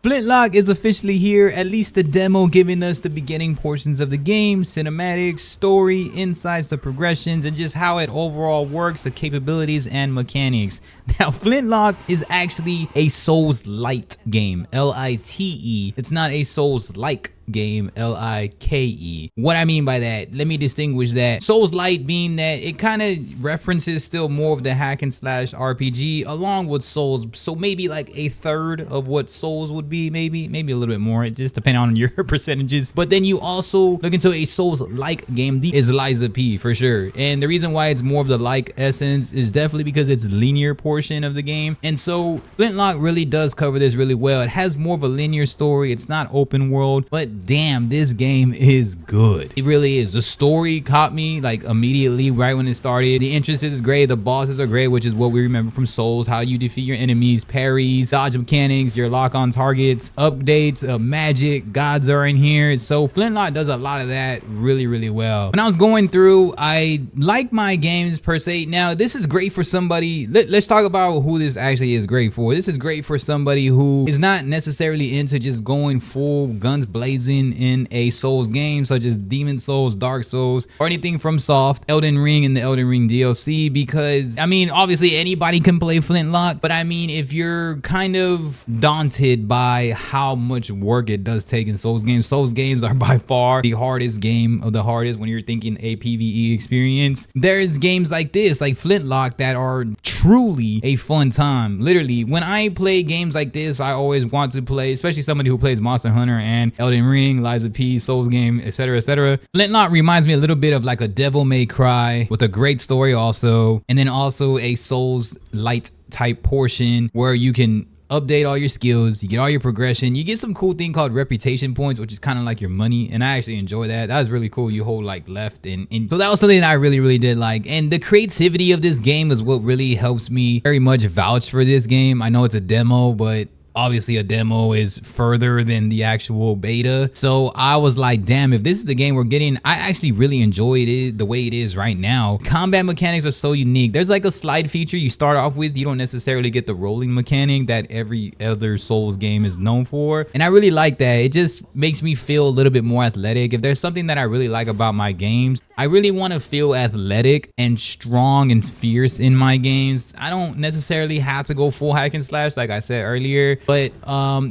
Flintlock is officially here, at least the demo giving us the beginning portions of the game, cinematics, story, insights, the progressions, and just how it overall works, the capabilities and mechanics. Now, Flintlock is actually a Souls-light game, L-I-T-E. It's not a Souls-like game, L-I-K-E. What I mean by that, let me distinguish that. Souls-light being that it kind of references still more of the hack and slash RPG along with Souls, so maybe like a third of what Souls would be, maybe a little bit more, it just depends on your percentages. But then you also look into a Souls-like game, the is Liza P for sure, and the reason why it's more of the like essence is definitely because it's linear portion of the game. And so Flintlock really does cover this really well. It has more of a linear story, it's not open world, but damn, this game is good. It really is. The story caught me like immediately right when it started. The interest is great, the bosses are great, which is what we remember from Souls, how you defeat your enemies, parries, dodge mechanics, your lock on targets, updates, magic, gods are in here. So Flintlock does a lot of that really well. When I was going through, I like my games per se. Now this is great for somebody, let's talk about who this actually is great for. This is great for somebody who is not necessarily into just going full guns blazing in a Souls game such as Demon Souls, Dark Souls, or anything from Soft, Elden Ring and the Elden Ring DLC, because I mean obviously anybody can play Flintlock, but I mean if you're kind of daunted by how much work it does take in Souls games are by far the hardest game of the hardest when you're thinking a PvE experience. There's games like this, like Flintlock, that are truly a fun time. Literally, when I play games like this, I always want to play, especially somebody who plays Monster Hunter and Elden Ring, Liza P, Souls game, etc, etc. Flintlock reminds me a little bit of like a Devil May Cry with a great story also, and then also a Souls light type portion where you can update all your skills, you get all your progression, you get some cool thing called reputation points, which is kind of like your money, and I actually enjoy that. That was really cool. You hold like left and so that was something that I really did like. And the creativity of this game is what really helps me very much vouch for this game. I know it's a demo, but obviously a demo is further than the actual beta. So I was like, damn, if this is the game we're getting, I actually really enjoyed it the way it is right now. Combat mechanics are so unique. There's like a slide feature you start off with. You don't necessarily get the rolling mechanic that every other Souls game is known for. And I really like that. It just makes me feel a little bit more athletic. If there's something that I really like about my games, I really want to feel athletic and strong and fierce in my games. I don't necessarily have to go full hack and slash like I said earlier, but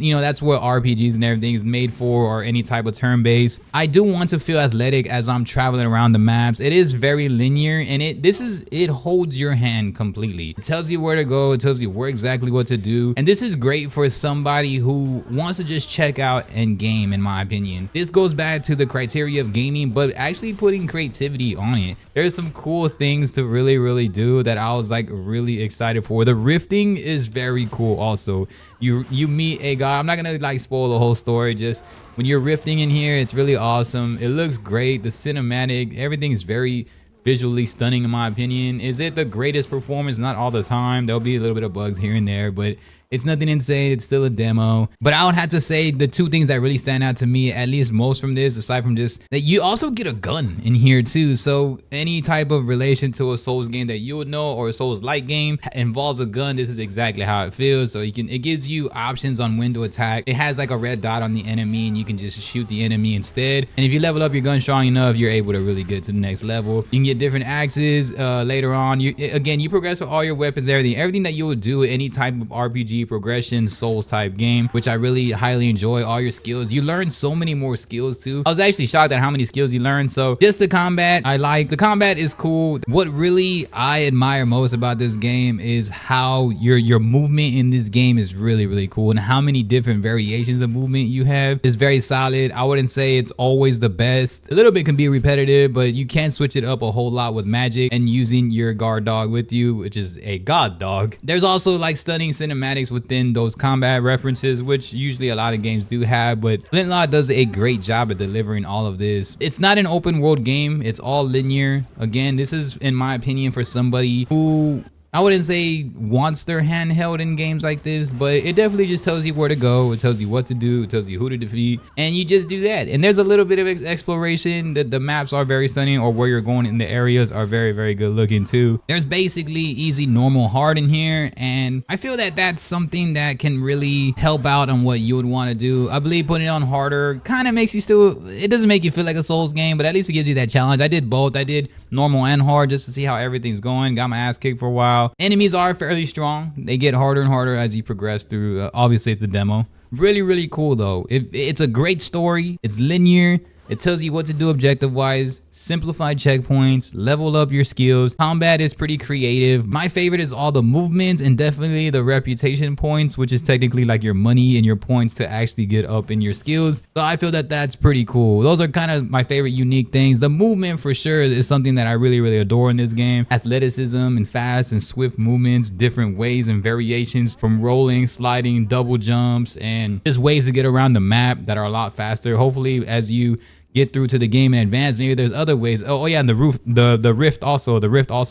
you know, that's what RPGs and everything is made for, or any type of turn-based. I do want to feel athletic as I'm traveling around the maps. It is very linear, and it holds your hand completely. It tells you where to go, it tells you where exactly what to do, and this is great for somebody who wants to just check out and game, in my opinion. This goes back to the criteria of gaming, but actually putting creativity on it. There's some cool things to really do that I was like really excited for. The rifting is very cool also. You meet a guy, I'm not gonna like spoil the whole story, just when you're rifting in here, it's really awesome. It looks great, the cinematic, everything is very visually stunning in my opinion. Is it the greatest performance? Not all the time. There'll be a little bit of bugs here and there, but it's nothing insane. It's still a demo. But I would have to say the two things that really stand out to me, at least most from this, aside from just that you also get a gun in here too. So any type of relation to a Souls game that you would know, or a Souls-like game involves a gun, this is exactly how it feels. So it gives you options on when to attack. It has like a red dot on the enemy and you can just shoot the enemy instead. And if you level up your gun strong enough, you're able to really get to the next level. You can get different axes later on. You progress with all your weapons, everything that you would do any type of RPG progression Souls type game, which I really highly enjoy. All your skills, you learn so many more skills too. I was actually shocked at how many skills you learn. So just the combat, I like. The combat is cool. What really I admire most about this game is how your movement in this game is really cool, and how many different variations of movement you have is very solid. I wouldn't say it's always the best. A little bit can be repetitive, but you can switch it up a whole lot with magic and using your guard dog with you, which is a god dog. There's also like stunning cinematics within those combat references, which usually a lot of games do have, but Flintlock does a great job at delivering all of this. It's not an open world game, it's all linear. Again, this is in my opinion for somebody who I wouldn't say wants their handheld in games like this, but it definitely just tells you where to go. It tells you what to do. It tells you who to defeat, and you just do that. And there's a little bit of exploration. The maps are very stunning, or where you're going in the areas are very, very good looking too. There's basically easy, normal, hard in here, and I feel that that's something that can really help out on what you would want to do. I believe putting it on harder kind of makes you still, it doesn't make you feel like a Souls game, but at least it gives you that challenge. I did both. I did normal and hard just to see how everything's going. Got my ass kicked for a while. Enemies are fairly strong. They get harder and harder as you progress through. Obviously, it's a demo. Really, really cool though. It's a great story. It's linear. It tells you what to do objective wise, simplified checkpoints, level up your skills. Combat is pretty creative. My favorite is all the movements and definitely the reputation points, which is technically like your money and your points to actually get up in your skills. So I feel that that's pretty cool. Those are kind of my favorite unique things. The movement for sure is something that I really, really adore in this game. Athleticism and fast and swift movements, different ways and variations from rolling, sliding, double jumps, and just ways to get around the map that are a lot faster. Hopefully as you get through to the game in advance, maybe there's other ways. Oh yeah, and the rift also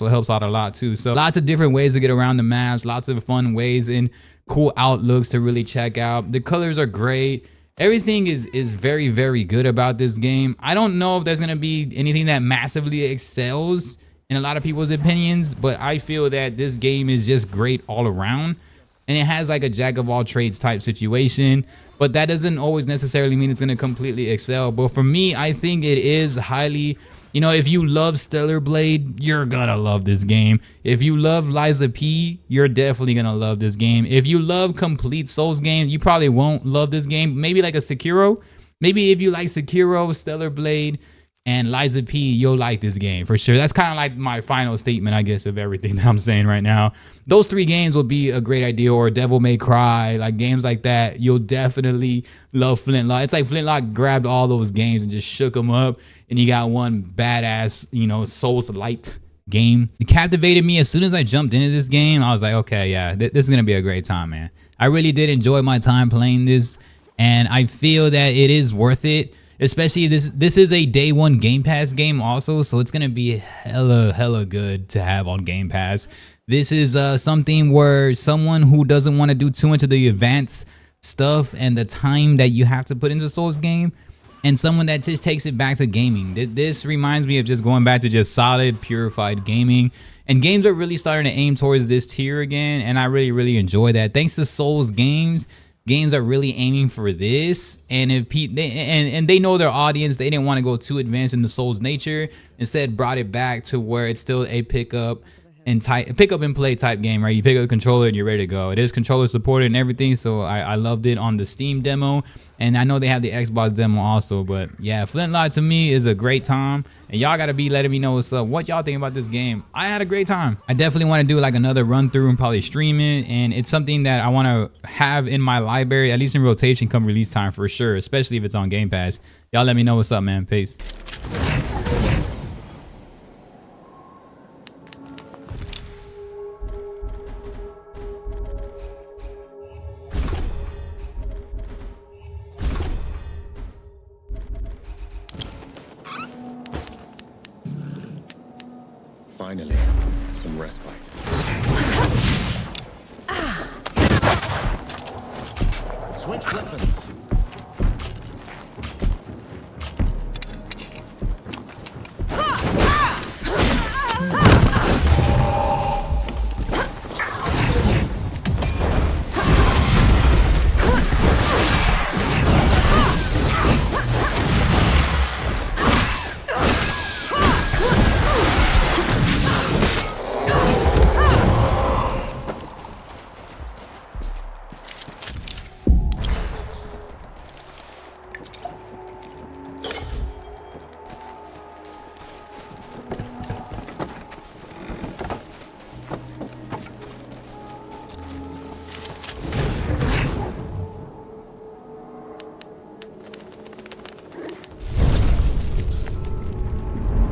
helps out a lot too. So lots of different ways to get around the maps, lots of fun ways and cool outlooks to really check out. The colors are great. Everything is very, very good about this game. I don't know if there's gonna be anything that massively excels in a lot of people's opinions, but I feel that this game is just great all around, and it has like a jack of all trades type situation. But that doesn't always necessarily mean it's going to completely excel. But for me, I think it is highly, you know, if you love Stellar Blade, you're going to love this game. If you love Liza P, you're definitely going to love this game. If you love complete Souls games, you probably won't love this game. Maybe like a Sekiro. Maybe if you like Sekiro, Stellar Blade, and Liza P, you'll like this game for sure. That's kind of like my final statement, I guess, of everything that I'm saying right now. Those three games would be a great idea, or Devil May Cry, like games like that. You'll definitely love Flintlock. It's like Flintlock grabbed all those games and just shook them up, and you got one badass, you know, Souls-light game. It captivated me as soon as I jumped into this game. I was like, okay, yeah, this is gonna be a great time, man. I really did enjoy my time playing this, and I feel that it is worth it. Especially this is a day one Game Pass game also, so it's gonna be hella good to have on Game Pass. This is something where someone who doesn't want to do too much of the advanced stuff and the time that you have to put into Souls game, and someone that just takes it back to gaming. This reminds me of just going back to just solid, purified gaming. And games are really starting to aim towards this tier again, and I really enjoy that. Thanks to Souls games are really aiming for this, and if they know their audience, they didn't want to go too advanced in the Souls nature. Instead, brought it back to where it's still a pick up and play type game, right? You pick up the controller and you're ready to go. It is controller supported and everything, so I loved it on the Steam demo, and I know they have the Xbox demo also. But yeah, Flintlock to me is a great time, and y'all gotta be letting me know what's up, what y'all think about this game. I had a great time. I definitely want to do like another run through and probably stream it, and it's something that I want to have in my library, at least in rotation come release time for sure, especially if it's on Game Pass. Y'all let me know what's up, man. Peace. Finally, some respite. Switch weapons.